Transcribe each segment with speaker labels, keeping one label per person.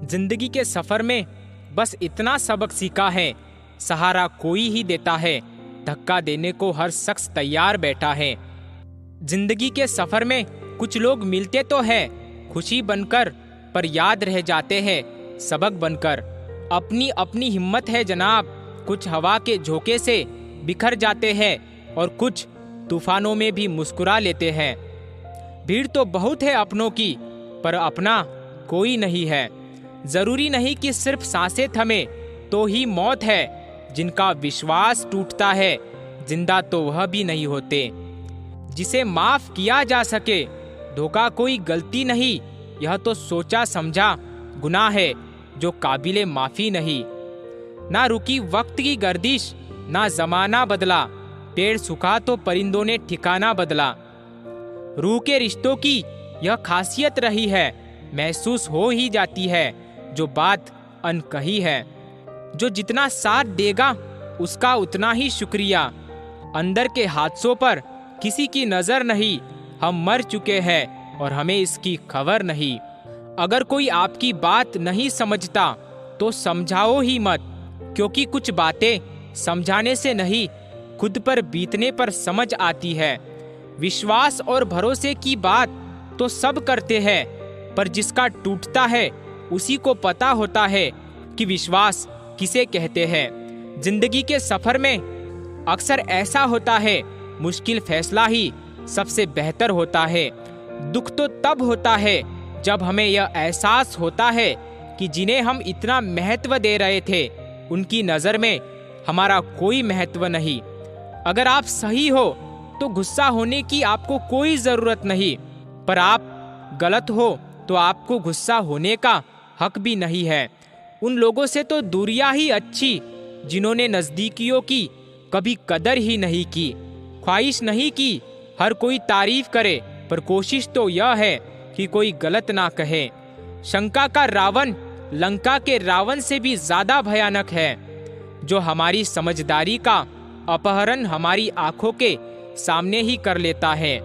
Speaker 1: जिंदगी के सफर में बस इतना सबक सीखा है, सहारा कोई ही देता है, धक्का देने को हर शख्स तैयार बैठा है। जिंदगी के सफर में कुछ लोग मिलते तो है खुशी बनकर, पर याद रह जाते हैं सबक बनकर। अपनी अपनी हिम्मत है जनाब, कुछ हवा के झोंके से बिखर जाते हैं और कुछ तूफानों में भी मुस्कुरा लेते हैं। भीड़ तो बहुत है अपनों की, पर अपना कोई नहीं है। जरूरी नहीं कि सिर्फ सांसें थमे तो ही मौत है। जिनका विश्वास टूटता है जिंदा तो वह भी नहीं होते। जिसे माफ किया जा सके धोखा कोई गलती नहीं, यह तो सोचा समझा गुनाह है जो काबिले माफी नहीं। ना रुकी वक्त की गर्दिश, ना जमाना बदला, पेड़ सूखा तो परिंदों ने ठिकाना बदला। रूह के रिश्तों की यह खासियत रही है, महसूस हो ही जाती है जो बात अनकही है। जो जितना साथ देगा उसका उतना ही शुक्रिया। अंदर के हादसों पर किसी की नजर नहीं, हम मर चुके हैं और हमें इसकी खबर नहीं। अगर कोई आपकी बात नहीं समझता तो समझाओ ही मत, क्योंकि कुछ बातें समझाने से नहीं खुद पर बीतने पर समझ आती है। विश्वास और भरोसे की बात तो सब करते हैं, पर जिसका टूटता है उसी को पता होता है कि विश्वास किसे कहते हैं। जिंदगी के सफर में अक्सर ऐसा होता है, मुश्किल फैसला ही सबसे बेहतर होता है। दुख तो तब होता है जब हमें यह एहसास होता है कि जिन्हें हम इतना महत्व दे रहे थे उनकी नज़र में हमारा कोई महत्व नहीं। अगर आप सही हो तो गुस्सा होने की आपको कोई ज़रूरत नहीं, पर आप गलत हो तो आपको गुस्सा होने का हक भी नहीं है। उन लोगों से तो दूरियां ही अच्छी जिन्होंने नज़दीकियों की कभी कदर ही नहीं की। ख्वाहिश नहीं की हर कोई तारीफ करे, पर कोशिश तो यह है कि कोई गलत ना कहे। शंका का रावण लंका के रावण से भी ज्यादा भयानक है, जो हमारी समझदारी का अपहरण हमारी आंखों के सामने ही कर लेता है।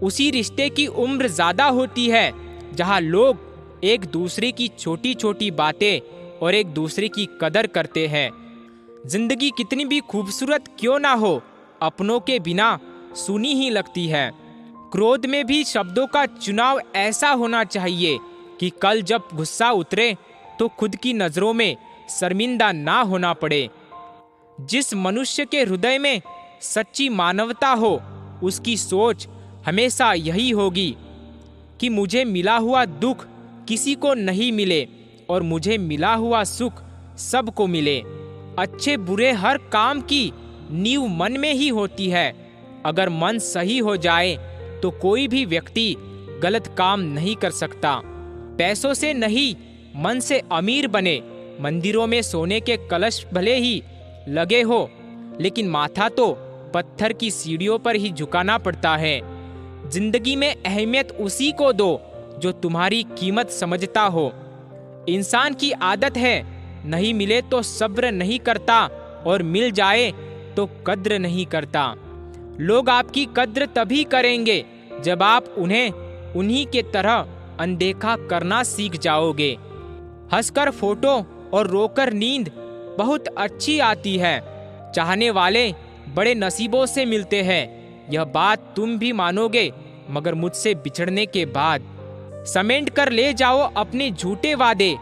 Speaker 1: उसी रिश्ते की उम्र ज्यादा होती है जहां लोग एक दूसरे की छोटी छोटी बातें और एक दूसरे की कदर करते हैं। जिंदगी कितनी भी खूबसूरत क्यों ना हो, अपनों के बिना सुनी ही लगती है। क्रोध में भी शब्दों का चुनाव ऐसा होना चाहिए कि कल जब गुस्सा उतरे तो खुद की नजरों में शर्मिंदा ना होना पड़े। जिस मनुष्य के हृदय में सच्ची मानवता हो उसकी सोच हमेशा यही होगी कि मुझे मिला हुआ दुख किसी को नहीं मिले और मुझे मिला हुआ सुख सबको मिले। अच्छे बुरे हर काम की नींव मन में ही होती है। अगर मन सही हो जाए तो कोई भी व्यक्ति गलत काम नहीं कर सकता। पैसों से नहीं, मन से अमीर बने। मंदिरों में सोने के कलश भले ही लगे हो, लेकिन माथा तो पत्थर की सीढ़ियों पर ही झुकाना पड़ता है। जिंदगी में अहमियत उसी को दो जो तुम्हारी कीमत समझता हो। इंसान की आदत है, नहीं मिले तो सब्र नहीं करता और मिल जाए तो कद्र नहीं करता। लोग आपकी कद्र तभी करेंगे जब आप उन्हें उन्हीं के तरह अनदेखा करना सीख जाओगे। हंसकर फोटो और रोकर नींद बहुत अच्छी आती है। चाहने वाले बड़े नसीबों से मिलते हैं, यह बात तुम भी मानोगे, मगर मुझसे बिछड़ने के बाद। समेट कर ले जाओ अपने झूठे वादे,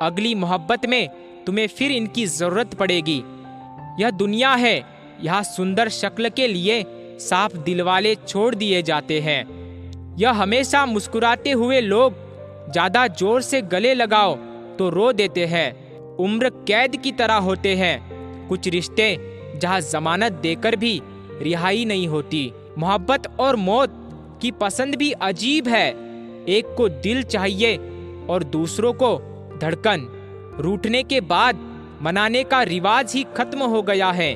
Speaker 1: अगली मोहब्बत में तुम्हें फिर इनकी जरूरत पड़ेगी। यह दुनिया है, यहाँ सुंदर शक्ल के लिए साफ दिल वाले छोड़ दिए जाते हैं। यह हमेशा मुस्कुराते हुए लोग ज्यादा जोर से गले लगाओ तो रो देते हैं। उम्र कैद की तरह होते हैं कुछ रिश्ते जहाँ जमानत देकर भी रिहाई नहीं होती। मोहब्बत और मौत की पसंद भी अजीब है। एक को दिल चाहिए और दूसरों को धड़कन। रूठने के बाद मनाने का रिवाज ही खत्म हो गया है।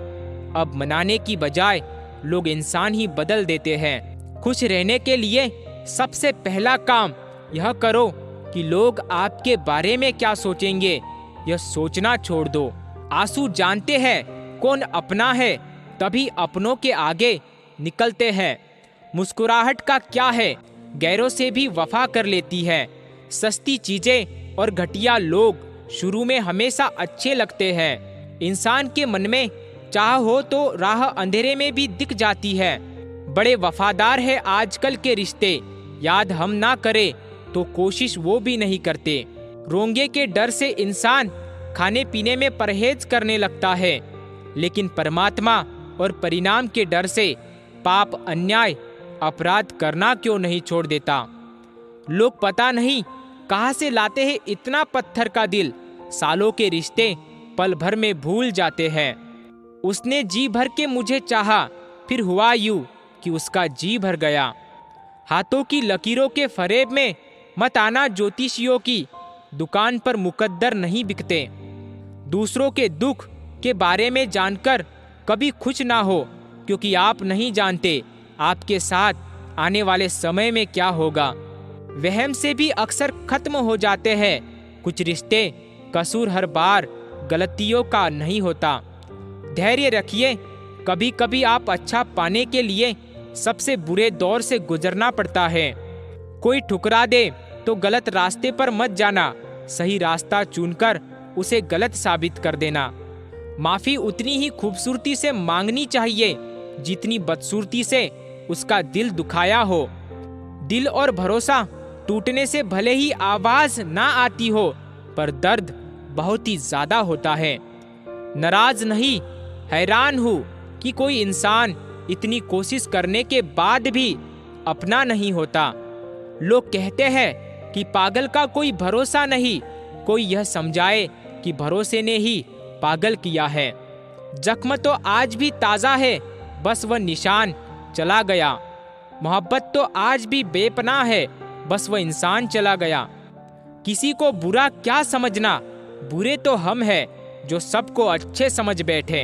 Speaker 1: अब मनाने की बजाय लोग इंसान ही बदल देते हैं। खुश रहने के लिए सबसे पहला काम यह करो कि लोग आपके बारे में क्या सोचेंगे यह सोचना छोड़ दो। आंसू जानते हैं कौन अपना है, तभी अपनों के आगे निकलते हैं। मुस्कुराहट का क्या है, गैरों से भी वफा कर लेती है। सस्ती चीजें और घटिया लोग शुरू में हमेशा अच्छे लगते हैं। इंसान के मन में चाह हो तो राह अंधेरे में भी दिख जाती है। बड़े वफादार है आजकल के रिश्ते, याद हम ना करें तो कोशिश वो भी नहीं करते। रोंगे के डर से इंसान खाने पीने में परहेज करने लगता है, लेकिन परमात्मा और परिणाम के डर से पाप, अन्याय, अपराध करना क्यों नहीं छोड़ देता। लोग पता नहीं कहाँ से लाते हैं इतना पत्थर का दिल। सालों के रिश्ते पल भर में भूल जाते हैं। उसने जी भर के मुझे चाहा, फिर हुआ यूं कि उसका जी भर गया। हाथों की लकीरों के फरेब में मत आना ज्योतिषियों की, दुकान पर मुकद्दर नहीं बिकते। दूसरों के दुख के बारे में जानकर कभी खुश ना हो, क्योंकि आप नहीं जानते आपके साथ आने वाले समय में क्या होगा। वहम से भी अक्सर खत्म हो जाते हैं कुछ रिश्ते। कसूर हर बार गलतियों का नहीं होता। धैर्य रखिए, कभी कभी आप अच्छा पाने के लिए सबसे बुरे दौर से गुजरना पड़ता है। कोई ठुकरा दे तो गलत रास्ते पर मत जाना, सही रास्ता चुनकर उसे गलत साबित कर देना। माफी उतनी ही खूबसूरती से मांगनी चाहिए जितनी बदसूरती से उसका दिल दुखाया हो। दिल और भरोसा टूटने से भले ही आवाज ना आती हो, पर दर्द बहुत ही ज्यादा होता है। नाराज नहीं, हैरान हूँ कि कोई इंसान इतनी कोशिश करने के बाद भी अपना नहीं होता। लोग कहते हैं कि पागल का कोई भरोसा नहीं, कोई यह समझाए कि भरोसे ने ही पागल किया है। जख्म तो आज भी ताज़ा है, बस वह निशान चला गया। मोहब्बत तो आज भी बेपनाह है, बस वह इंसान चला गया। किसी को बुरा क्या समझना, बुरे तो हम हैं जो सबको अच्छे समझ बैठे।